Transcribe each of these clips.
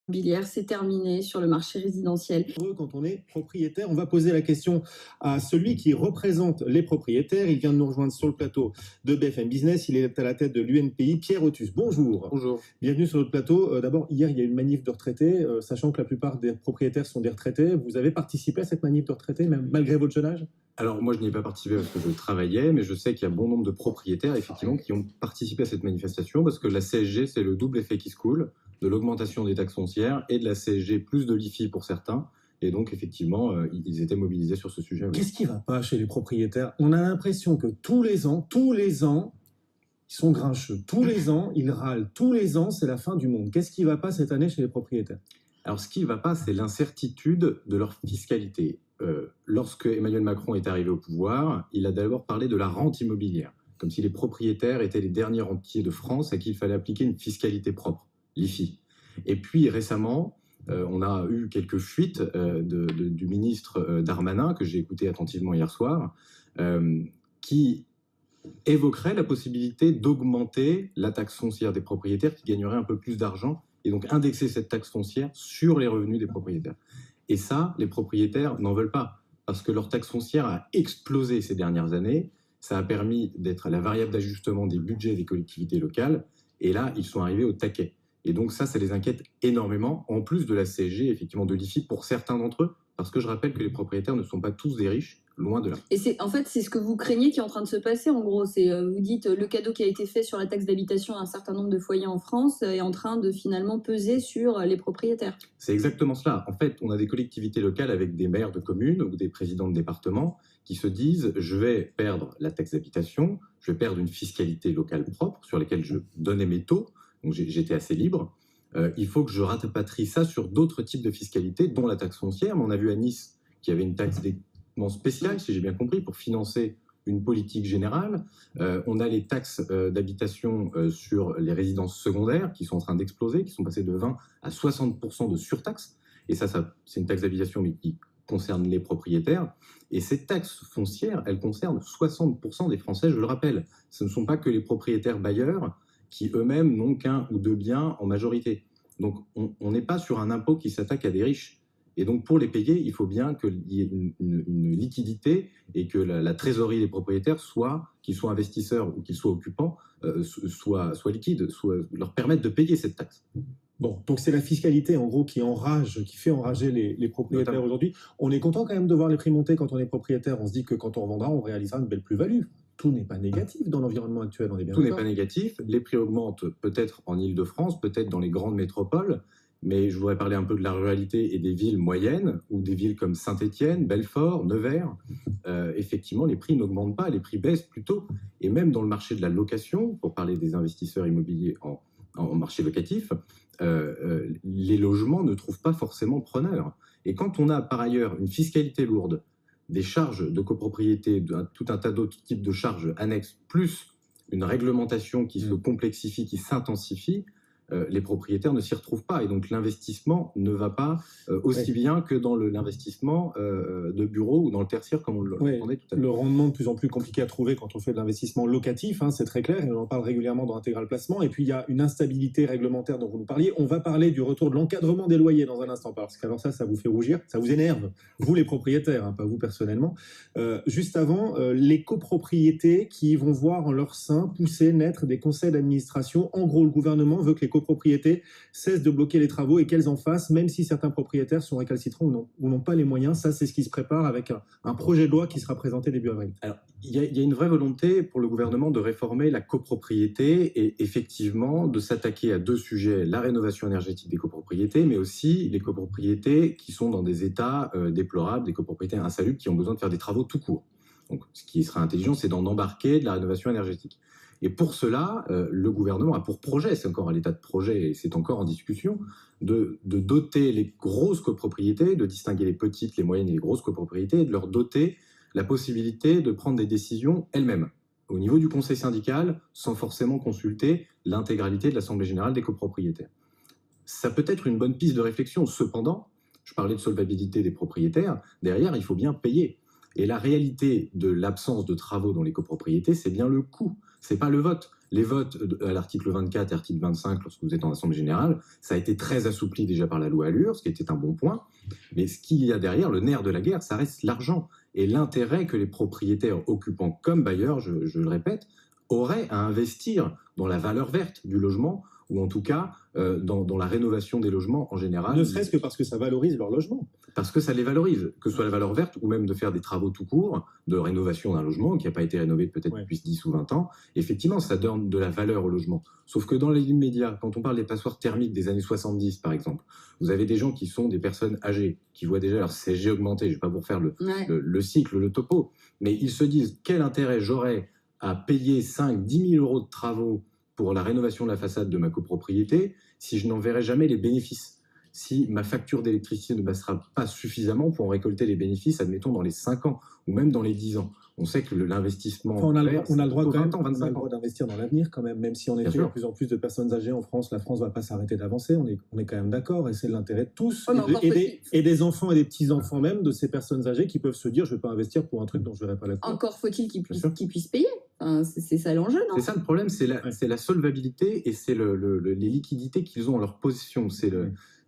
Immobilière, c'est terminé sur le marché résidentiel. Quand on est propriétaire, on va poser la question à celui qui représente les propriétaires. Il vient de nous rejoindre sur le plateau de BFM Business. Il est à la tête de l'UNPI, Pierre Otus. Bonjour. Bonjour. Bienvenue sur notre plateau. D'abord, hier, il y a eu une manif de retraités, sachant que la plupart des propriétaires sont des retraités. Vous avez participé à cette manif de retraités, même malgré votre jeune âge? Alors moi je n'y ai pas participé parce que je travaillais, mais je sais qu'il y a bon nombre de propriétaires effectivement qui ont participé à cette manifestation parce que la CSG c'est le double effet qui se coule de l'augmentation des taxes foncières et de la CSG plus de l'IFI pour certains. Et donc effectivement ils étaient mobilisés sur ce sujet. Oui. Qu'est-ce qui ne va pas chez les propriétaires? On a l'impression que tous les ans, ils sont grincheux. Tous les ans, ils râlent. Tous les ans, c'est la fin du monde. Qu'est-ce qui ne va pas cette année chez les propriétaires? Alors ce qui ne va pas, c'est l'incertitude de leur fiscalité. Lorsque Emmanuel Macron est arrivé au pouvoir, il a d'abord parlé de la rente immobilière, comme si les propriétaires étaient les derniers rentiers de France à qui il fallait appliquer une fiscalité propre, l'IFI. Et puis récemment, on a eu quelques fuites du ministre Darmanin, que j'ai écouté attentivement hier soir, qui évoquerait la possibilité d'augmenter la taxe foncière des propriétaires qui gagneraient un peu plus d'argent et donc indexer cette taxe foncière sur les revenus des propriétaires. Et ça, les propriétaires n'en veulent pas, parce que leur taxe foncière a explosé ces dernières années. Ça a permis d'être la variable d'ajustement des budgets des collectivités locales. Et là, ils sont arrivés au taquet. Et donc ça les inquiète énormément, en plus de la CSG, effectivement, de l'IFI pour certains d'entre eux, parce que je rappelle que les propriétaires ne sont pas tous des riches, loin de là. Et c'est ce que vous craignez qui est en train de se passer, en gros. Vous dites le cadeau qui a été fait sur la taxe d'habitation à un certain nombre de foyers en France est en train de finalement peser sur les propriétaires. C'est exactement cela. En fait, on a des collectivités locales avec des maires de communes ou des présidents de départements qui se disent « je vais perdre la taxe d'habitation, je vais perdre une fiscalité locale propre sur laquelle je donnais mes taux, donc j'étais assez libre. Il faut que je rapatrie ça sur d'autres types de fiscalité, dont la taxe foncière. » Mais on a vu à Nice qu'il y avait une taxe spéciale, si j'ai bien compris, pour financer une politique générale. On a les taxes d'habitation sur les résidences secondaires qui sont en train d'exploser, qui sont passées de 20 à 60% de surtaxe. Et ça c'est une taxe d'habitation mais qui concerne les propriétaires. Et ces taxes foncières, elles concernent 60% des Français, je le rappelle. Ce ne sont pas que les propriétaires bailleurs qui eux-mêmes n'ont qu'un ou deux biens en majorité. Donc on n'est pas sur un impôt qui s'attaque à des riches. Et donc, pour les payer, il faut bien qu'il y ait une liquidité et que la trésorerie des propriétaires, qu'ils soient investisseurs ou qu'ils soient occupants, soit liquide, leur permettre de payer cette taxe. Bon, donc c'est la fiscalité en gros qui fait enrager les propriétaires aujourd'hui. On est content quand même de voir les prix monter quand on est propriétaire. On se dit que quand on revendra, on réalisera une belle plus-value. Tout n'est pas négatif dans l'environnement actuel, on est bien d'accord. Tout n'est pas négatif. Les prix augmentent peut-être en Île-de-France, peut-être dans les grandes métropoles. Mais je voudrais parler un peu de la ruralité et des villes moyennes, ou des villes comme Saint-Étienne, Belfort, Nevers. Effectivement, les prix n'augmentent pas, les prix baissent plutôt. Et même dans le marché de la location, pour parler des investisseurs immobiliers en marché locatif, les logements ne trouvent pas forcément preneur. Et quand on a par ailleurs une fiscalité lourde, des charges de copropriété, tout un tas d'autres types de charges annexes, plus une réglementation qui se complexifie, qui s'intensifie, les propriétaires ne s'y retrouvent pas. Et donc l'investissement ne va pas aussi bien que dans l'investissement de bureau ou dans le tertiaire, comme on l'entendait tout à l'heure. Le rendement de plus en plus compliqué à trouver quand on fait de l'investissement locatif, c'est très clair, et on en parle régulièrement dans Intégral Placement. Et puis il y a une instabilité réglementaire dont vous nous parliez. On va parler du retour de l'encadrement des loyers dans un instant, parce qu'alors ça vous fait rougir, ça vous énerve, vous les propriétaires, pas vous personnellement. Juste avant, les copropriétés qui vont voir en leur sein pousser naître des conseils d'administration. En gros, le gouvernement veut que les copropriétés cessent de bloquer les travaux et qu'elles en fassent, même si certains propriétaires sont récalcitrants ou n'ont pas les moyens. Ça, c'est ce qui se prépare avec un projet de loi qui sera présenté début avril. Alors, il y a une vraie volonté pour le gouvernement de réformer la copropriété et effectivement de s'attaquer à deux sujets, la rénovation énergétique des copropriétés, mais aussi les copropriétés qui sont dans des états déplorables, des copropriétés insalubres qui ont besoin de faire des travaux tout court. Donc, ce qui sera intelligent, c'est d'en embarquer de la rénovation énergétique. Et pour cela, le gouvernement a pour projet, c'est encore à l'état de projet et c'est encore en discussion, de doter les grosses copropriétés, de distinguer les petites, les moyennes et les grosses copropriétés, et de leur doter la possibilité de prendre des décisions elles-mêmes, au niveau du conseil syndical, sans forcément consulter l'intégralité de l'Assemblée générale des copropriétaires. Ça peut être une bonne piste de réflexion. Cependant, je parlais de solvabilité des propriétaires, derrière, il faut bien payer. Et la réalité de l'absence de travaux dans les copropriétés, c'est bien le coût, c'est pas le vote. Les votes à l'article 24 et l'article 25, lorsque vous êtes en Assemblée générale, ça a été très assoupli déjà par la loi Allure, ce qui était un bon point. Mais ce qu'il y a derrière, le nerf de la guerre, ça reste l'argent et l'intérêt que les propriétaires occupants comme bailleurs, je le répète, auraient à investir dans la valeur verte du logement, ou en tout cas dans la rénovation des logements en général. Ne serait-ce que parce que ça valorise leur logement. Parce que ça les valorise, que ce soit la valeur verte ou même de faire des travaux tout court, de rénovation d'un logement qui n'a pas été rénové peut-être depuis 10 ou 20 ans. Effectivement, ça donne de la valeur au logement. Sauf que dans les immédiats, quand on parle des passoires thermiques des années 70 par exemple, vous avez des gens qui sont des personnes âgées, qui voient déjà leur CSG augmenter. Je ne vais pas vous refaire le cycle, le topo, mais ils se disent quel intérêt j'aurais à payer 5 10 000 euros de travaux pour la rénovation de la façade de ma copropriété si je n'en verrai jamais les bénéfices. Si ma facture d'électricité ne passera pas suffisamment pour en récolter les bénéfices, admettons dans les 5 ans ou même dans les 10 ans. On sait que l'investissement... Enfin, on a le droit, d'investir dans l'avenir quand même si en effet il y a de plus en plus de personnes âgées en France, la France ne va pas s'arrêter d'avancer, on est quand même d'accord, et c'est l'intérêt de tous, et des enfants et des petits-enfants même de ces personnes âgées qui peuvent se dire je ne vais pas investir pour un truc dont je ne verrai pas la couleur. Encore faut-il qu'ils puissent payer. Enfin, c'est ça l'enjeu, non? C'est ça le problème, c'est la solvabilité et c'est les liquidités qu'ils ont en leur possession.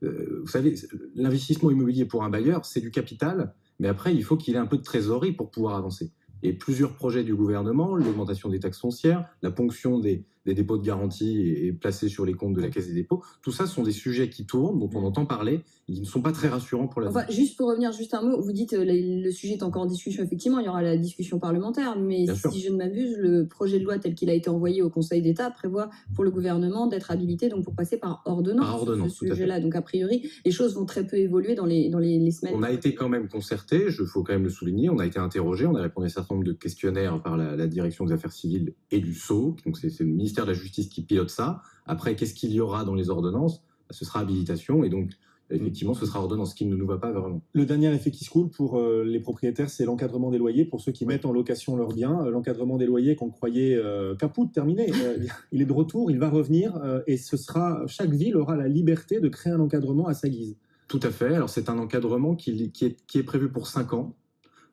Vous savez, l'investissement immobilier pour un bailleur, c'est du capital, mais après, il faut qu'il ait un peu de trésorerie pour pouvoir avancer. Et plusieurs projets du gouvernement, l'augmentation des taxes foncières, la ponction des dépôts de garantie et placés sur les comptes de la Caisse des dépôts, tout ça sont des sujets qui tournent, dont on entend parler, et qui ne sont pas très rassurants pour la vie. Juste pour revenir juste un mot, vous dites le sujet est encore en discussion, effectivement, il y aura la discussion parlementaire, mais si je ne m'abuse, le projet de loi tel qu'il a été envoyé au Conseil d'État prévoit pour le gouvernement d'être habilité donc pour passer par ordonnance sur ce sujet-là. Donc a priori, les choses vont très peu évoluer dans les semaines. On a été quand même concerté, il faut quand même le souligner, on a été interrogé, on a répondu à un certain nombre de questionnaires par la Direction des Affaires civiles et du Sceau, donc c'est le ministère de la Justice qui pilote ça. Après, qu'est-ce qu'il y aura dans les ordonnances? Ce sera habilitation, et donc effectivement, ce sera ordonnance, qui ne nous va pas vraiment. Le dernier effet qui se coule pour les propriétaires, c'est l'encadrement des loyers pour ceux qui mettent en location leurs biens. L'encadrement des loyers qu'on croyait caput, terminé, il est de retour, il va revenir, et chaque ville aura la liberté de créer un encadrement à sa guise. Tout à fait. Alors c'est un encadrement qui est prévu pour 5 ans.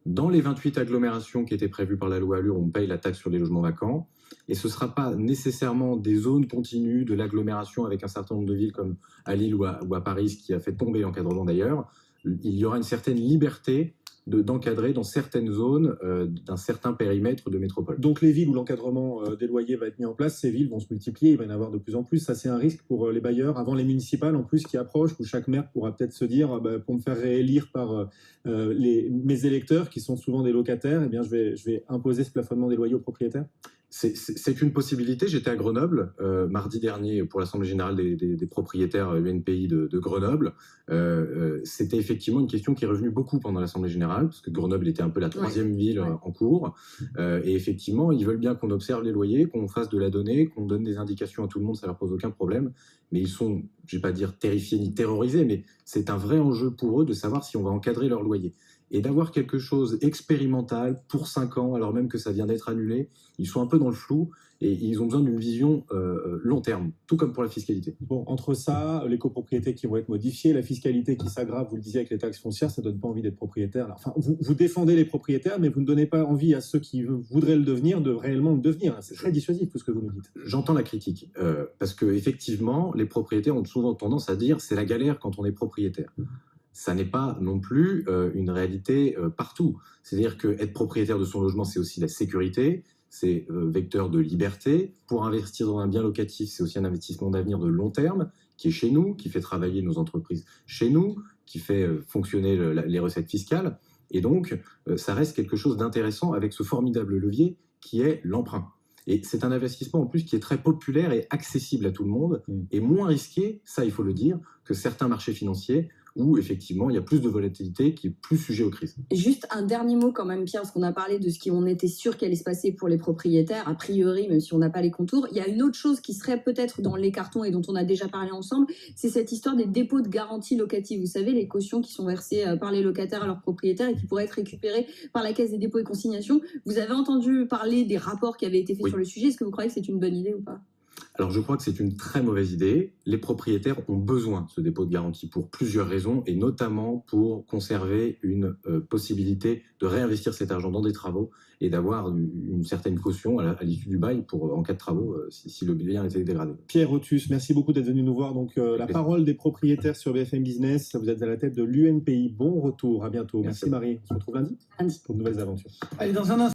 Dans les 28 agglomérations qui étaient prévues par la loi Allure, on paye la taxe sur les logements vacants. Et ce ne sera pas nécessairement des zones continues de l'agglomération avec un certain nombre de villes comme à Lille ou à Paris, ce qui a fait tomber l'encadrement d'ailleurs. Il y aura une certaine liberté d'encadrer dans certaines zones d'un certain périmètre de métropole. Donc les villes où l'encadrement des loyers va être mis en place, ces villes vont se multiplier, il va y en avoir de plus en plus. Ça, c'est un risque pour les bailleurs, avant les municipales en plus qui approchent, où chaque maire pourra peut-être se dire pour me faire réélire par mes électeurs, qui sont souvent des locataires, eh bien, je vais imposer ce plafonnement des loyers aux propriétaires. C'est une possibilité. J'étais à Grenoble mardi dernier pour l'Assemblée générale des propriétaires UNPI de Grenoble. C'était effectivement une question qui est revenue beaucoup pendant l'Assemblée générale, parce que Grenoble était un peu la troisième ville en cours. Et effectivement, ils veulent bien qu'on observe les loyers, qu'on fasse de la donnée, qu'on donne des indications à tout le monde, ça leur pose aucun problème. Mais ils sont, je ne vais pas dire terrifiés ni terrorisés, mais c'est un vrai enjeu pour eux de savoir si on va encadrer leur loyer. Et d'avoir quelque chose expérimental pour 5 ans, alors même que ça vient d'être annulé, ils sont un peu dans le flou et ils ont besoin d'une vision long terme, tout comme pour la fiscalité. Bon, entre ça, les copropriétés qui vont être modifiées, la fiscalité qui s'aggrave, vous le disiez avec les taxes foncières, ça ne donne pas envie d'être propriétaire. Enfin, vous défendez les propriétaires, mais vous ne donnez pas envie à ceux qui voudraient le devenir de réellement le devenir. C'est très dissuasif tout ce que vous nous dites. J'entends la critique, parce qu'effectivement, les propriétaires ont souvent tendance à dire c'est la galère quand on est propriétaire. Ça n'est pas non plus une réalité partout. C'est-à-dire qu'être propriétaire de son logement, c'est aussi la sécurité, c'est vecteur de liberté. Pour investir dans un bien locatif, c'est aussi un investissement d'avenir de long terme, qui est chez nous, qui fait travailler nos entreprises chez nous, qui fait fonctionner les recettes fiscales. Et donc, ça reste quelque chose d'intéressant avec ce formidable levier qui est l'emprunt. Et c'est un investissement en plus qui est très populaire et accessible à tout le monde, et moins risqué, ça il faut le dire, que certains marchés financiers où effectivement il y a plus de volatilité, qui est plus sujet aux crises. Juste un dernier mot quand même, Pierre, parce qu'on a parlé de ce qu'on était sûr qu'allait se passer pour les propriétaires, a priori, même si on n'a pas les contours. Il y a une autre chose qui serait peut-être dans les cartons et dont on a déjà parlé ensemble, c'est cette histoire des dépôts de garantie locative. Vous savez, les cautions qui sont versées par les locataires à leurs propriétaires et qui pourraient être récupérées par la Caisse des dépôts et consignations. Vous avez entendu parler des rapports qui avaient été faits sur le sujet. Est-ce que vous croyez que c'est une bonne idée ou pas ? Alors je crois que c'est une très mauvaise idée. Les propriétaires ont besoin de ce dépôt de garantie pour plusieurs raisons, et notamment pour conserver une possibilité de réinvestir cet argent dans des travaux et d'avoir une certaine caution à l'issue du bail en cas de travaux si le bien était dégradé. Pierre Otus, merci beaucoup d'être venu nous voir. Donc, la parole des propriétaires sur BFM Business. Vous êtes à la tête de l'UNPI. Bon retour, à bientôt. Merci Marie. On se retrouve lundi Lundi. pour de nouvelles aventures. Allez, dans un instant.